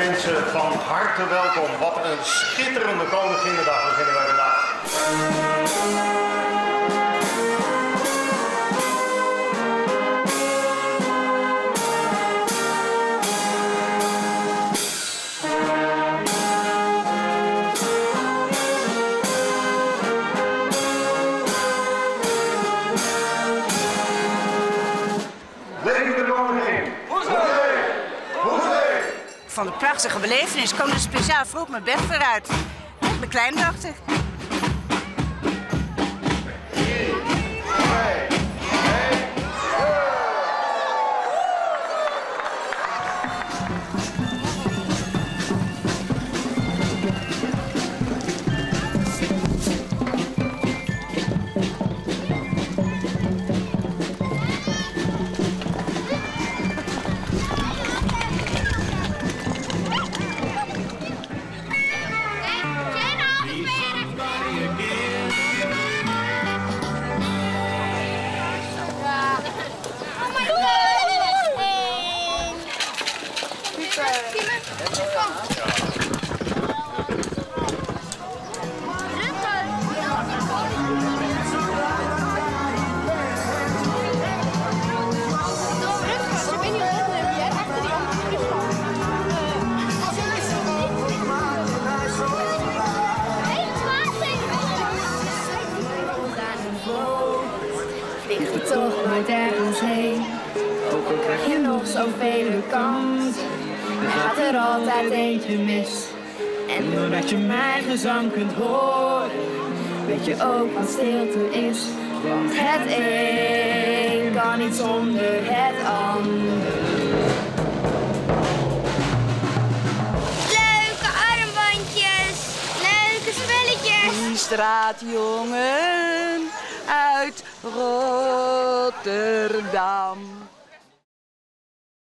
mensen, van harte welkom. Wat een schitterende Koninginnedag beginnen wij vandaag. Van de prachtige belevenis. Ik kom er speciaal vroeg mijn bed vooruit. Mijn kleindochter. Vlieg je toch nooit ergens heen, ook al krijg je nog zoveel kansen. Er gaat er altijd eentje mis. En doordat je mijn gezang kunt horen, weet je ook wat stilte is. Want het een kan niet zonder het ander. Leuke armbandjes, leuke spelletjes. Die straatjongen uit Rotterdam.